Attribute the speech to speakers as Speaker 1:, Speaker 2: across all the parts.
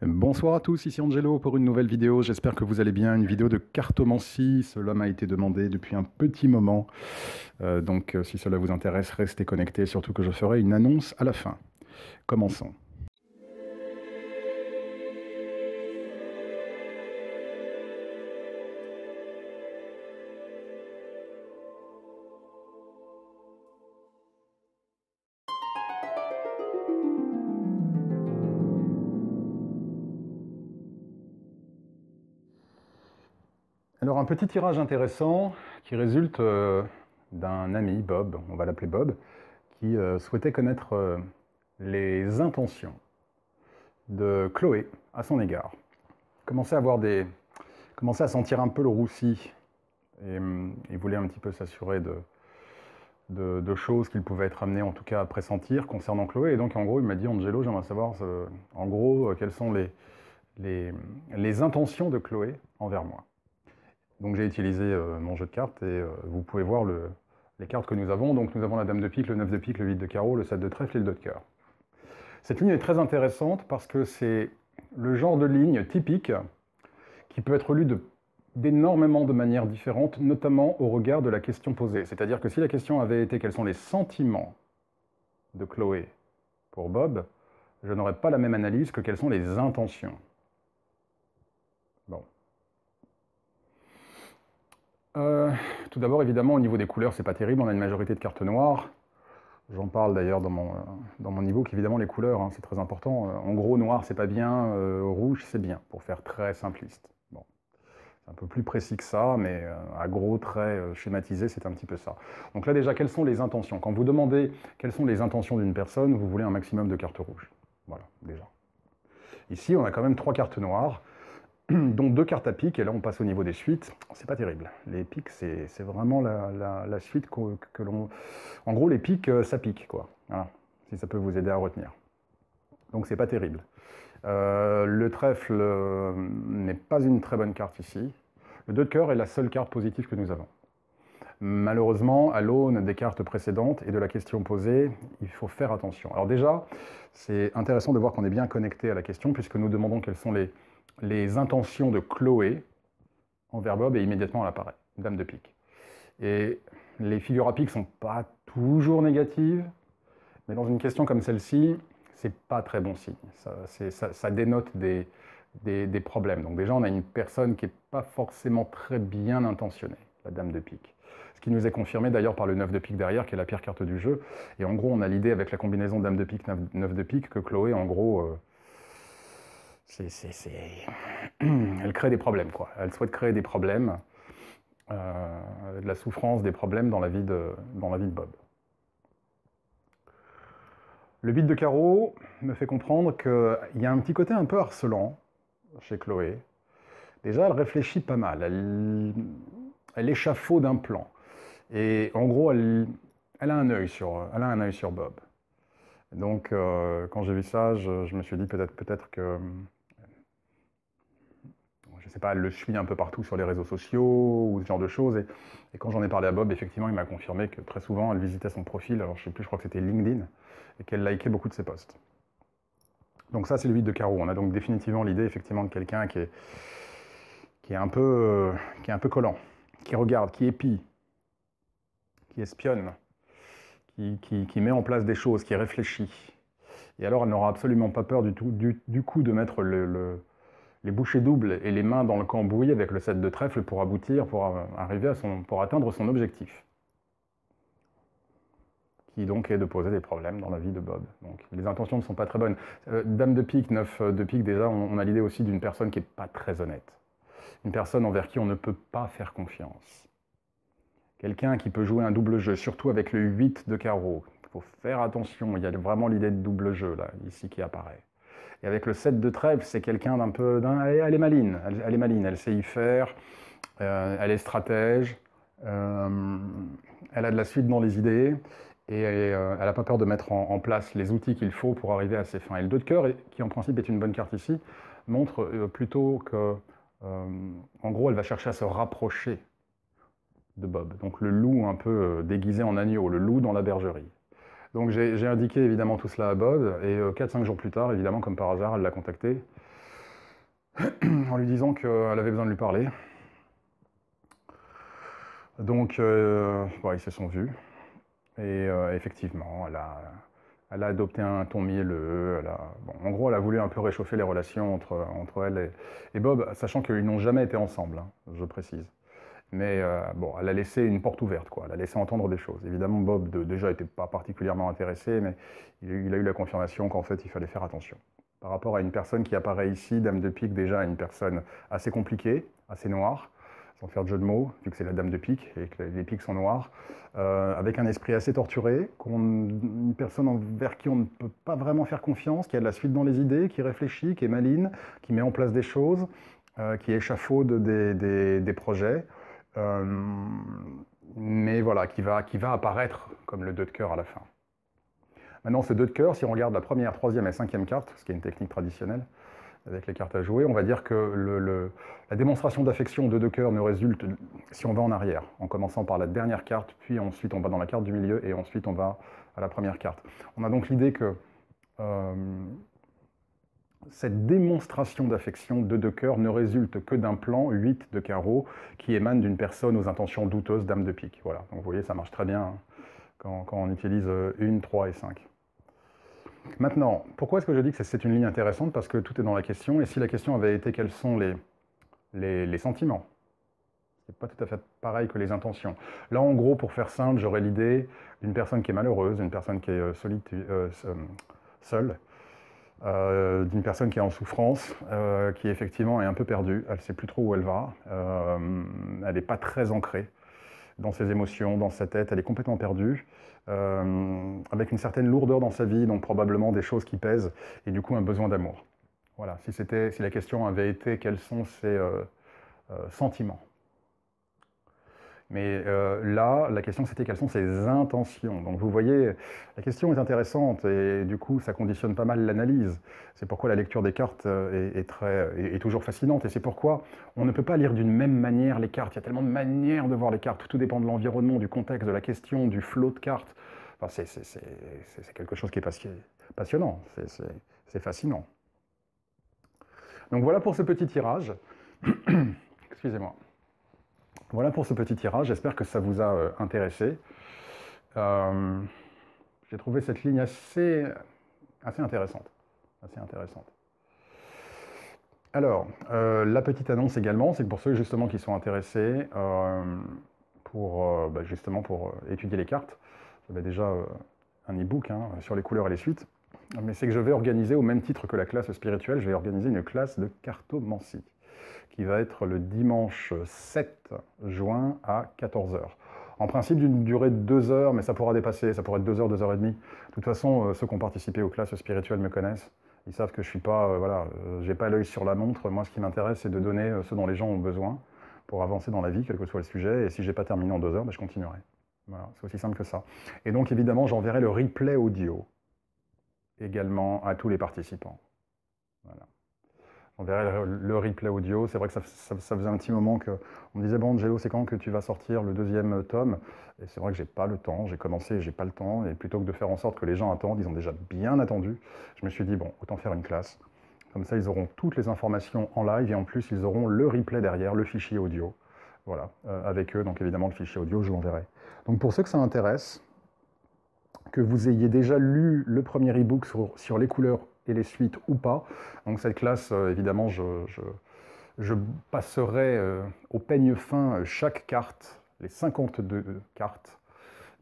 Speaker 1: Bonsoir à tous, ici Angelo pour une nouvelle vidéo. J'espère que vous allez bien. Une vidéo de cartomancie. Cela m'a été demandé depuis un petit moment. Donc si cela vous intéresse, restez connectés, surtout que je ferai une annonce à la fin. Commençons. Alors un petit tirage intéressant qui résulte d'un ami, Bob, on va l'appeler Bob, qui souhaitait connaître les intentions de Chloé à son égard. Commençait à sentir un peu le roussi et il voulait un petit peu s'assurer de choses qu'il pouvait être amené en tout cas à pressentir concernant Chloé. Et donc en gros il m'a dit: Angelo, j'aimerais savoir en gros quelles sont les intentions de Chloé envers moi. Donc j'ai utilisé mon jeu de cartes et vous pouvez voir les cartes que nous avons. Donc nous avons la dame de pique, le 9 de pique, le 8 de carreau, le 7 de trèfle et le 2 de cœur. Cette ligne est très intéressante parce que c'est le genre de ligne typique qui peut être lue d'énormément de manières différentes, notamment au regard de la question posée. C'est-à-dire que si la question avait été quels sont les sentiments de Chloé pour Bob, je n'aurais pas la même analyse que quelles sont les intentions. Bon. Tout d'abord, évidemment, au niveau des couleurs, c'est pas terrible. On a une majorité de cartes noires. J'en parle d'ailleurs dans mon e-book. Évidemment, les couleurs, hein, c'est très important. En gros, noir, c'est pas bien. Rouge, c'est bien, pour faire très simpliste. Bon. C'est un peu plus précis que ça, mais à gros traits schématisés, c'est un petit peu ça. Donc là, déjà, quelles sont les intentions? Quand vous demandez quelles sont les intentions d'une personne, vous voulez un maximum de cartes rouges. Voilà, déjà. Ici, on a quand même 3 cartes noires, dont 2 cartes à pique, et là on passe au niveau des suites. C'est pas terrible. Les piques, c'est vraiment la suite que l'on... En gros, les piques, ça pique, quoi. Voilà, si ça peut vous aider à retenir. Donc c'est pas terrible. Le trèfle n'est pas une très bonne carte ici. Le 2 de cœur est la seule carte positive que nous avons. Malheureusement, à l'aune des cartes précédentes et de la question posée, il faut faire attention. Alors déjà, c'est intéressant de voir qu'on est bien connecté à la question, puisque nous demandons quelles sont les intentions de Chloé envers Bob, et immédiatement elle apparaît, dame de pique. Et les figures à pique sont pas toujours négatives, mais dans une question comme celle-ci, c'est pas très bon signe. Ça dénote des problèmes. Donc déjà, on a une personne qui n'est pas forcément très bien intentionnée, la dame de pique. Ce qui nous est confirmé d'ailleurs par le 9 de pique derrière, qui est la pire carte du jeu. Et en gros, on a l'idée avec la combinaison dame de pique, 9 de pique, que Chloé, en gros... Elle crée des problèmes, quoi. Elle souhaite créer des problèmes, de la souffrance, des problèmes dans la vie de Bob. Le 8 de carreau me fait comprendre qu'il y a un petit côté un peu harcelant chez Chloé. Déjà, elle réfléchit pas mal, elle échafaude un plan. Et en gros, elle a un œil sur Bob. Donc, quand j'ai vu ça, je me suis dit peut-être que... Je sais pas, elle le suit un peu partout sur les réseaux sociaux ou ce genre de choses. Et quand j'en ai parlé à Bob, effectivement, il m'a confirmé que très souvent, elle visitait son profil, alors je sais plus, je crois que c'était LinkedIn, et qu'elle likait beaucoup de ses posts. Donc ça, c'est le 8 de carreau. On a donc définitivement l'idée, effectivement, de quelqu'un qui est un peu collant, qui regarde, qui épie, qui espionne, qui met en place des choses, qui réfléchit. Et alors, elle n'aura absolument pas peur du coup de mettre les bouchées doubles et les mains dans le cambouis avec le 7 de trèfle pour aboutir, pour atteindre son objectif. Qui donc est de poser des problèmes dans la vie de Bob. Donc les intentions ne sont pas très bonnes. Dame de pique, 9 de pique, déjà, on a l'idée aussi d'une personne qui n'est pas très honnête. Une personne envers qui on ne peut pas faire confiance. Quelqu'un qui peut jouer un double jeu, surtout avec le 8 de carreau. Il faut faire attention, il y a vraiment l'idée de double jeu, là, ici, qui apparaît. Et avec le 7 de trèfle, c'est quelqu'un d'un peu... Elle est maline, elle sait y faire, elle est stratège, elle a de la suite dans les idées, et elle n'a pas peur de mettre en place les outils qu'il faut pour arriver à ses fins. Et le 2 de cœur, qui en principe est une bonne carte ici, montre plutôt que, en gros, elle va chercher à se rapprocher de Bob. Donc le loup un peu déguisé en agneau, le loup dans la bergerie. Donc j'ai indiqué évidemment tout cela à Bob, et 4-5 jours plus tard, évidemment, comme par hasard, elle l'a contacté en lui disant qu'elle avait besoin de lui parler. Donc, bon, ils se sont vus. Et effectivement, elle a adopté un ton mielleux. Bon, en gros, elle a voulu un peu réchauffer les relations entre elle et Bob, sachant qu'ils n'ont jamais été ensemble, hein, je précise. Mais bon, elle a laissé une porte ouverte, quoi. Elle a laissé entendre des choses. Évidemment, Bob, déjà, n'était pas particulièrement intéressé, mais il a eu la confirmation qu'en fait, il fallait faire attention. Par rapport à une personne qui apparaît ici, Dame de pique, déjà une personne assez compliquée, assez noire, sans faire de jeu de mots, vu que c'est la Dame de pique et que les piques sont noirs, avec un esprit assez torturé, une personne envers qui on ne peut pas vraiment faire confiance, qui a de la suite dans les idées, qui réfléchit, qui est maligne, qui met en place des choses, qui échafaude des projets. Mais voilà, qui va apparaître comme le 2 de cœur à la fin. Maintenant, ce 2 de cœur, si on regarde la première, troisième et cinquième carte, ce qui est une technique traditionnelle, avec les cartes à jouer, on va dire que la démonstration d'affection 2 de cœur ne résulte, si on va en arrière, en commençant par la dernière carte, puis ensuite on va dans la carte du milieu, et ensuite on va à la première carte. On a donc l'idée que cette démonstration d'affection 2 de cœur ne résulte que d'un plan 8 de carreau qui émane d'une personne aux intentions douteuses, Dame de pique. Voilà, donc vous voyez, ça marche très bien hein, quand on utilise 1, 3 et 5. Maintenant, pourquoi est-ce que je dis que c'est une ligne intéressante? Parce que tout est dans la question, et si la question avait été quels sont les sentiments, c'est pas tout à fait pareil que les intentions. Là, en gros, pour faire simple, j'aurais l'idée d'une personne qui est malheureuse, d'une personne qui est seule, d'une personne qui est en souffrance, qui effectivement est un peu perdue, elle ne sait plus trop où elle va, elle n'est pas très ancrée dans ses émotions, dans sa tête, elle est complètement perdue, avec une certaine lourdeur dans sa vie, donc probablement des choses qui pèsent, et du coup un besoin d'amour. Voilà, si la question avait été quels sont ses sentiments. Mais là, la question c'était quelles sont ses intentions. Donc vous voyez, la question est intéressante et du coup ça conditionne pas mal l'analyse. C'est pourquoi la lecture des cartes est toujours fascinante et c'est pourquoi on ne peut pas lire d'une même manière les cartes. Il y a tellement de manières de voir les cartes. Tout dépend de l'environnement, du contexte, de la question, du flot de cartes. Enfin, c'est quelque chose qui est passionnant, c'est fascinant. Donc voilà pour ce petit tirage. Excusez-moi. Voilà pour ce petit tirage, j'espère que ça vous a intéressé. J'ai trouvé cette ligne assez intéressante. Alors, la petite annonce également, c'est que pour ceux justement qui sont intéressés pour étudier les cartes, j'avais déjà un e-book hein, sur les couleurs et les suites, mais c'est que je vais organiser, au même titre que la classe spirituelle, je vais organiser une classe de cartomancie qui va être le dimanche 7 juin à 14 h. En principe d'une durée de 2 heures, mais ça pourra dépasser, ça pourrait être 2 heures, 2 heures et demie. De toute façon, ceux qui ont participé aux classes spirituelles me connaissent. Ils savent que je suis pas, j'ai pas l'œil sur la montre. Moi, ce qui m'intéresse, c'est de donner ce dont les gens ont besoin pour avancer dans la vie, quel que soit le sujet. Et si j'ai pas terminé en 2 heures, ben, je continuerai. Voilà, c'est aussi simple que ça. Et donc, évidemment, j'enverrai le replay audio également à tous les participants. Voilà. On verrait le replay audio. C'est vrai que ça faisait un petit moment qu'on me disait « Bon, Angelo, c'est quand que tu vas sortir le 2e tome ?» Et c'est vrai que j'ai pas le temps. J'ai commencé, j'ai pas le temps. Et plutôt que de faire en sorte que les gens attendent, ils ont déjà bien attendu. Je me suis dit « Bon, autant faire une classe. » Comme ça, ils auront toutes les informations en live et en plus, ils auront le replay derrière, le fichier audio. Voilà, avec eux. Donc évidemment, le fichier audio, je l'enverrai. Donc pour ceux que ça intéresse, que vous ayez déjà lu le premier e-book sur les couleurs et les suites ou pas. Donc cette classe, évidemment, je passerai au peigne fin chaque carte, les 52 cartes.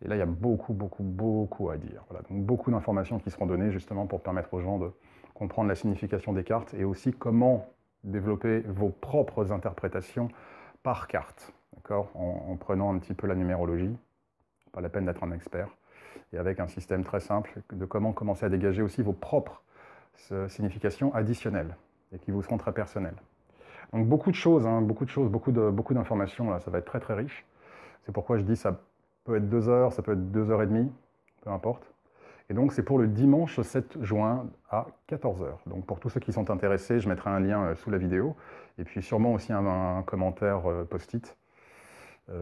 Speaker 1: Et là, il y a beaucoup à dire. Voilà, donc beaucoup d'informations qui seront données justement pour permettre aux gens de comprendre la signification des cartes et aussi comment développer vos propres interprétations par carte, d'accord, en prenant un petit peu la numérologie. Pas la peine d'être un expert. Et avec un système très simple de comment commencer à dégager aussi vos propres significations additionnelles et qui vous seront très personnelles. Donc beaucoup de choses, hein, beaucoup d'informations, là, ça va être très très riche. C'est pourquoi je dis ça peut être 2 heures, ça peut être 2 heures et demie, peu importe. Et donc c'est pour le dimanche 7 juin à 14 h. Donc pour tous ceux qui sont intéressés, je mettrai un lien sous la vidéo et puis sûrement aussi un commentaire post-it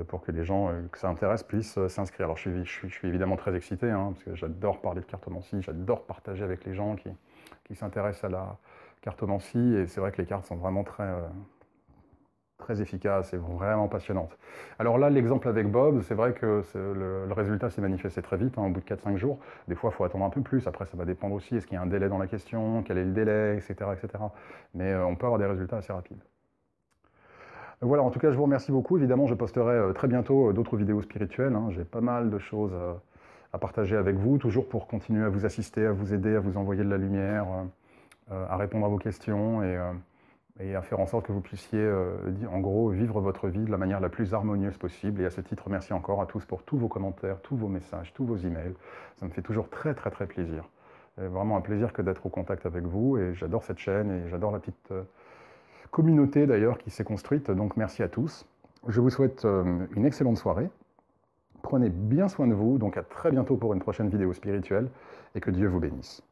Speaker 1: pour que les gens que ça intéresse puissent s'inscrire. Alors je suis évidemment très excité, hein, parce que j'adore parler de cartomancie, j'adore partager avec les gens qui s'intéressent cartomancie, et c'est vrai que les cartes sont vraiment très efficaces et vraiment passionnantes. Alors là, l'exemple avec Bob, c'est vrai que le résultat s'est manifesté très vite, hein, au bout de 4-5 jours. Des fois, il faut attendre un peu plus. Après, ça va dépendre aussi, est-ce qu'il y a un délai dans la question, quel est le délai, etc. etc. Mais on peut avoir des résultats assez rapides. Voilà, en tout cas, je vous remercie beaucoup. Évidemment, je posterai très bientôt d'autres vidéos spirituelles, hein. J'ai pas mal de choses à partager avec vous, toujours pour continuer à vous assister, à vous aider, à vous envoyer de la lumière, à répondre à vos questions et à faire en sorte que vous puissiez, en gros, vivre votre vie de la manière la plus harmonieuse possible. Et à ce titre, merci encore à tous pour tous vos commentaires, tous vos messages, tous vos emails. Ça me fait toujours très plaisir. C'est vraiment un plaisir que d'être au contact avec vous, et j'adore cette chaîne et j'adore la petite communauté d'ailleurs qui s'est construite. Donc merci à tous. Je vous souhaite une excellente soirée. Prenez bien soin de vous, donc à très bientôt pour une prochaine vidéo spirituelle, et que Dieu vous bénisse.